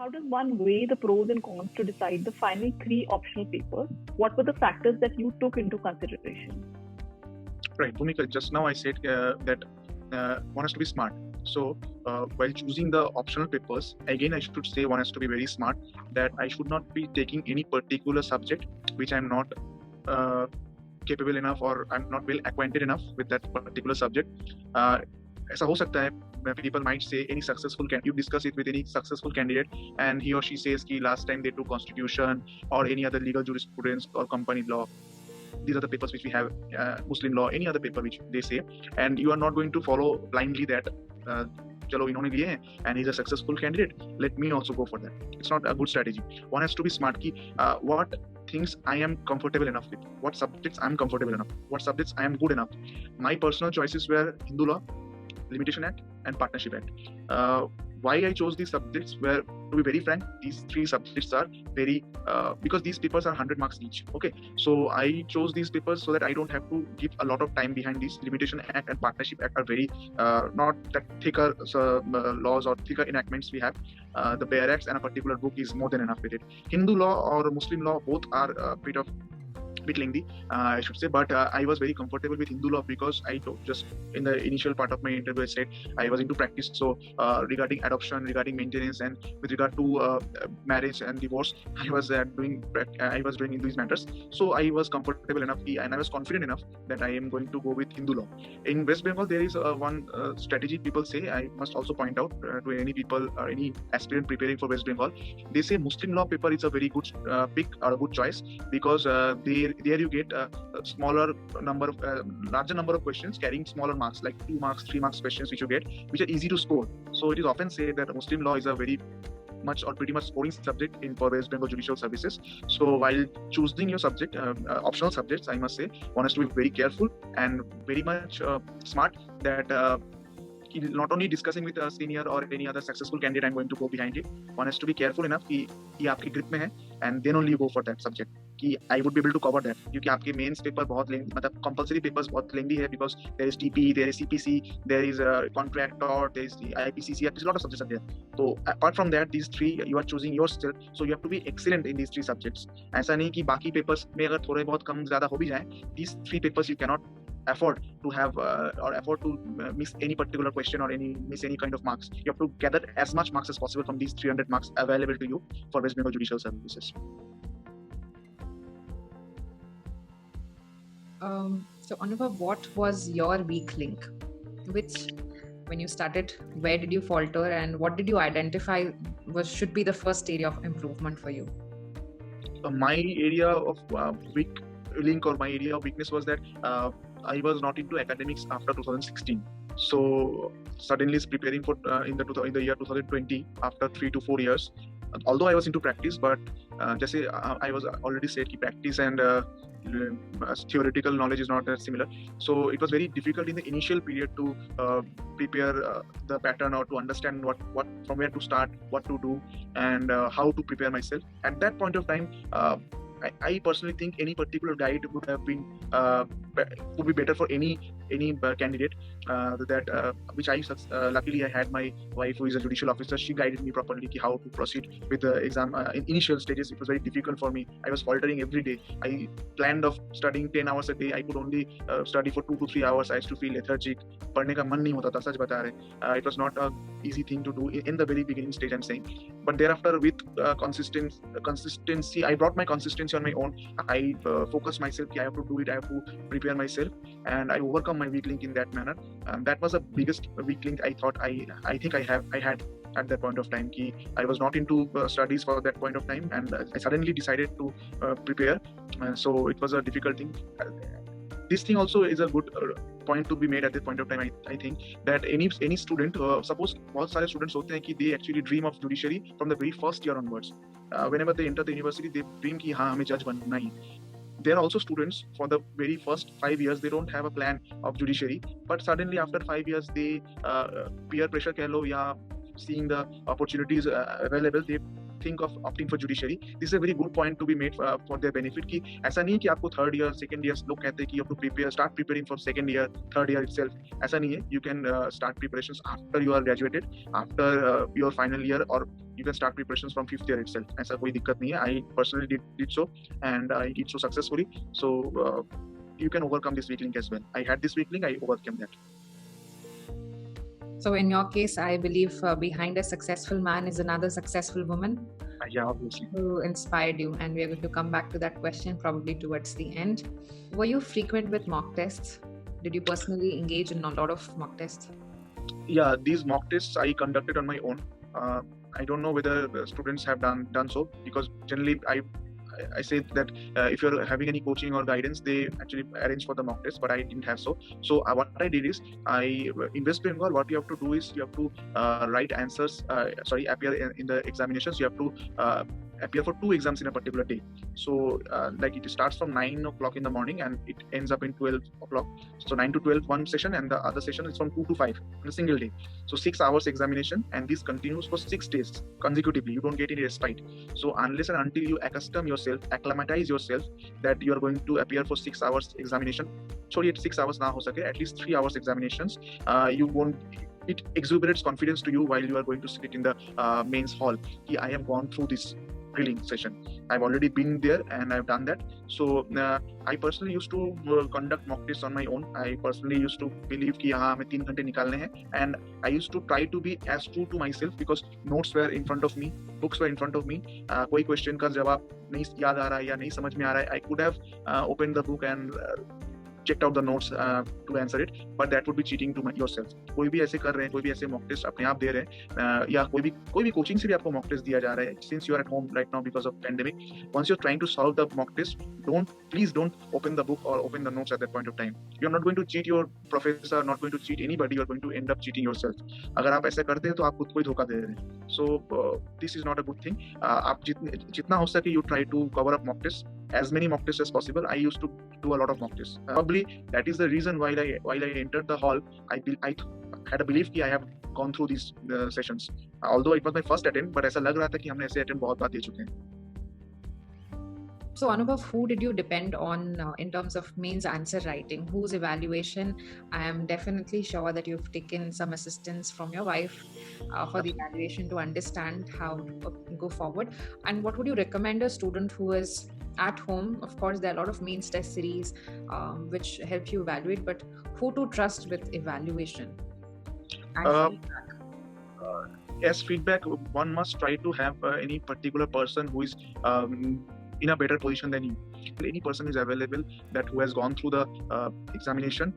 How does one weigh the pros and cons to decide the final three optional papers? What were the factors that you took into consideration? Right, Bhumika, just now I said that one has to be smart. So while choosing the optional papers, again I should say one has to be very smart, that I should not be taking any particular subject which I'm not capable enough or I'm not well acquainted enough with that particular subject. ऐसा हो सकता है, people might say any successful you discuss it with any successful candidate and he or she says कि last time they took constitution or any other legal jurisprudence or company law. These are the papers which we have, Muslim law, any other paper which they say, and you are not going to follow blindly that chalo इन्होंने लिए हैं and he's a successful candidate, let me also go for that. It's not a good strategy. One has to be smart ki what things I am comfortable enough with, what subjects I am comfortable enough, what subjects I am good enough. My personal choices were Hindu law, Limitation Act and Partnership Act. Why I chose these subjects were, to be very frank, these three subjects are very because these papers are 100 marks each. Okay, so I chose these papers so that I don't have to give a lot of time behind these. Limitation Act and Partnership Act are very not that thicker laws or thicker enactments we have. The bare acts and a particular book is more than enough with it. Hindu law or Muslim law both are a bit lengthy, I should say, but I was very comfortable with Hindu law because I just in the initial part of my interview I said I was into practice. So regarding adoption, regarding maintenance, and with regard to marriage and divorce, I was doing into these matters. So I was comfortable enough and I was confident enough that I am going to go with Hindu law. In West Bengal, there is one strategy people say. I must also point out to any people or any aspirant preparing for West Bengal, they say Muslim law paper is a very good pick or a good choice because there you get a larger number of questions carrying smaller marks, like 2 marks, 3 marks questions which you get, which are easy to score. So it is often said that Muslim law is a very much or pretty much scoring subject for West Bengal Judicial Services. So while choosing your subject, optional subjects, I must say, one has to be very careful and very much smart that not only discussing with a senior or any other successful candidate I'm going to go behind it, one has to be careful enough कि ये आपकी grip में है, and then only you go for that subject कि I would be able to cover that, क्योंकि आपके mains paper बहुत मतलब compulsory papers बहुत lengthy है because there is TP, there is CPC, there is a contract or there is the IPCC, there's a lot of subjects are there. So apart from that, these three you are choosing yourself, so you have to be excellent in these three subjects. ऐसा नहीं कि बाकी papers में अगर थोड़े बहुत कम ज़्यादा हो भी जाएं, these three papers you cannot afford to have or afford to miss any particular question or miss any kind of marks. You have to gather as much marks as possible from these 300 marks available to you for West Bengal Judicial Services. So Anubhav, what was your weak link? When you started, where did you falter, and what did you identify should be the first area of improvement for you? My area of weak link or my area of weakness was that I was not into academics after 2016. So suddenly preparing for in the year 2020 after 3 to 4 years. Although I was into practice, but जैसे I was already said कि practice and theoretical knowledge is not that similar. So it was very difficult in the initial period to prepare the pattern or to understand what from where to start, what to do, and how to prepare myself. At that point of time, I personally think any particular guide would have been would be better for any candidate. Which I luckily I had my wife who is a judicial officer. She guided me properly how to proceed with the exam. In initial stages, it was very difficult for me. I was faltering every day. I planned of studying 10 hours a day. I could only study for 2 to 3 hours. I used to feel lethargic. पढ़ने का मन नहीं होता था, सच बता रहे. It was not a easy thing to do in the very beginning stage, I'm saying. But thereafter, with consistency, I brought my consistency on my own. I focused myself. I have to do it. I have to prepare myself, and I overcome my weak link in that manner. That was the biggest weak link I thought I think I had at that point of time. I was not into studies for that point of time, and I suddenly decided to prepare. So it was a difficult thing. This thing also is a good point to be made at this point of time. I think that any student, suppose बहुत सारे students होते हैं कि they actually dream of judiciary from the very first year onwards. Whenever they enter the university, they dream कि हाँ हमें judge बनना ही. There are also students for the very first 5 years they don't have a plan of judiciary, but suddenly after 5 years they peer pressure कह लो या seeing the opportunities available, they think of opting for judiciary. This is a very good point to be made for their benefit कि ऐसा नहीं कि आपको third year, second year लोग कहते हैं कि you have to start preparing for second year, third year itself. ऐसा नहीं है. You can start preparations after you are graduated, after your final year, or you can start preparations from fifth year itself. ऐसा कोई दिक्कत नहीं है. I personally did so, and I did so successfully. So you can overcome this weak link as well. I had this weak link, I overcame that. So in your case, I believe behind a successful man is another successful woman. Yeah, obviously. Who inspired you, and we are going to come back to that question probably towards the end. Were you frequent with mock tests? Did you personally engage in a lot of mock tests? Yeah, these mock tests I conducted on my own. I don't know whether students have done so, because generally I say that if you're having any coaching or guidance, they actually arrange for the mock test, but I didn't have so. So what I did is, in West Bengal, what you have to do is you have to write answers, appear in the examinations. You have to appear for 2 exams in a particular day. So like it starts from 9 o'clock in the morning and it ends up in 12 o'clock. So 9 to 12 one session, and the other session is from 2 to 5 in a single day. So 6 hours examination, and this continues for 6 days consecutively. You don't get any respite. So unless and until you acclimatize yourself that you are going to appear for 6 hours examination, sorry, 6 hours na ho sake, at least 3 hours examinations, you won't. It exuberates confidence to you while you are going to sit in the mains hall. I have gone through this drilling session. I've already been there and I've done that. So I personally used to conduct mock tests on my own. I personally used to believe कि हाँ हमें 3 घंटे निकालने हैं, and I used to try to be as true to myself because notes were in front of me, books were in front of me. कोई question का जवाब नहीं याद आ रहा है या नहीं समझ में आ रहा है, I could have opened the book and checked out the notes to answer it, but that would be cheating to yourself. कोई भी ऐसे कर रहे हैं, कोई भी ऐसे mock test अपने आप दे रहे हैं, या कोई भी coaching से भी आपको mock test दिया जा रहा है. Since you are at home right now because of pandemic, once you're trying to solve the mock test, please don't open the book or open the notes at that point of time. You're not going to cheat your professor, not going to cheat anybody. You're going to end up cheating yourself. अगर आप ऐसा करते हैं तो आप खुद को ही धोखा दे रहे हैं. So this is not a good thing. आप जितना हो सके you try to cover up mock tests, as many mock tests as possible. I used to do a lot of mock tests. Probably that is the reason while I entered the hall, I had a belief कि I have gone through these sessions. Although it was my first attempt, but ऐसा लग रहा था कि हमने ऐसे attempt बहुत बार दे चुके हैं. So Anubhav, who did you depend on in terms of mains answer writing? Whose evaluation? I am definitely sure that you've taken some assistance from your wife for the evaluation to understand how to go forward. And what would you recommend a student who is at home? Of course, there are a lot of mains test series which help you evaluate, but who to trust with evaluation? And as feedback, one must try to have any particular person who is in a better position than you. Any person is available that who has gone through the examination,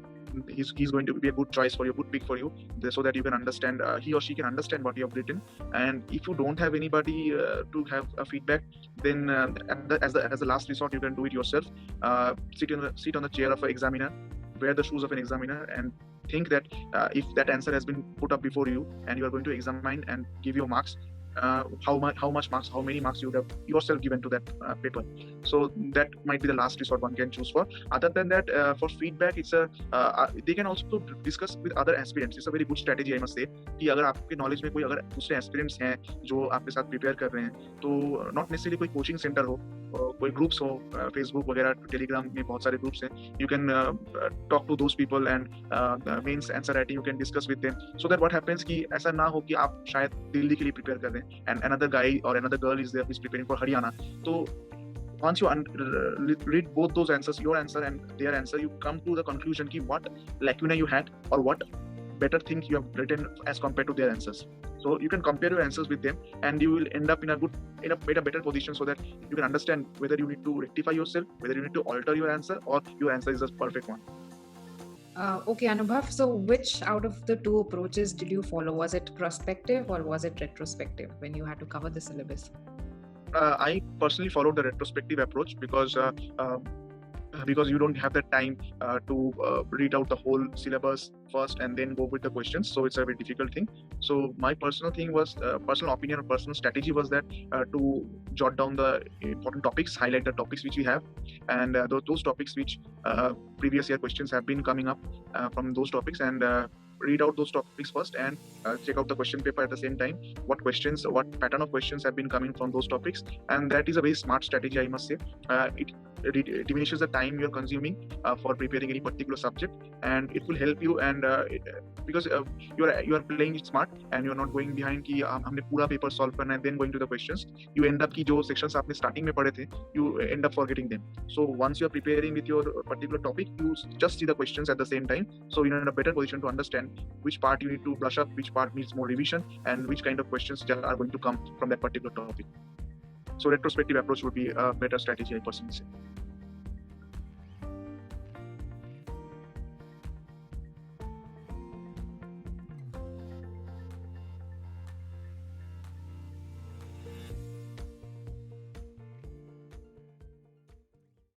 he's going to be a good choice for you, good pick for you, so that you can understand, he or she can understand what you have written. And if you don't have anybody to have a feedback, then as the last resort, you can do it yourself. Sit on the chair of an examiner, wear the shoes of an examiner, and think that if that answer has been put up before you and you are going to examine and give your marks, how many marks you would have yourself given to that paper. So that might be the last resort one can choose for. Other than that, for feedback, it's they can also discuss with other aspirants. It's a very good strategy, I must say, कि अगर आपके knowledge में कोई अगर दूसरे aspirants हैं जो आपके साथ prepare कर रहे हैं, तो not necessarily कोई coaching center हो, कोई groups हो, Facebook वगैरह, Telegram में बहुत सारे groups हैं. You can talk to those people and mains answer writing, you can discuss with them, so that what happens कि ऐसा ना हो कि आप शायद दिल्ली के लिए prepare कर रहे हैं and another guy or another girl is there who is preparing for Haryana. So once you read both those answers, your answer and their answer, you come to the conclusion ki what lacuna you had or what better thing you have written as compared to their answers. So you can compare your answers with them and you will end up in a better position, so that you can understand whether you need to rectify yourself, whether you need to alter your answer, or your answer is the perfect one. Okay, Anubhav, so which out of the 2 approaches did you follow? Was it prospective or was it retrospective when you had to cover the syllabus? I personally followed the retrospective approach because you don't have the time to read out the whole syllabus first and then go with the questions. So it's a very difficult thing. So my personal thing was, personal opinion or personal strategy was that to jot down the important topics, highlight the topics which we have, and those topics which previous year questions have been coming up from those topics, and read out those topics first and check out the question paper at the same time, what pattern of questions have been coming from those topics. And that is a very smart strategy, I must say. It diminishes the time you're consuming for preparing any particular subject, and it will help you. And because you are playing it smart and you're not going behind कि हमने पूरा paper solve करना है then going to the questions. You end up कि जो sections आपने starting में पढ़े थे, you end up forgetting them. So once you're preparing with your particular topic, you just see the questions at the same time, so you're in a better position to understand which part you need to brush up, which part needs more revision, and which kind of questions are going to come from that particular topic. So retrospective approach would be a better strategy, I personally say.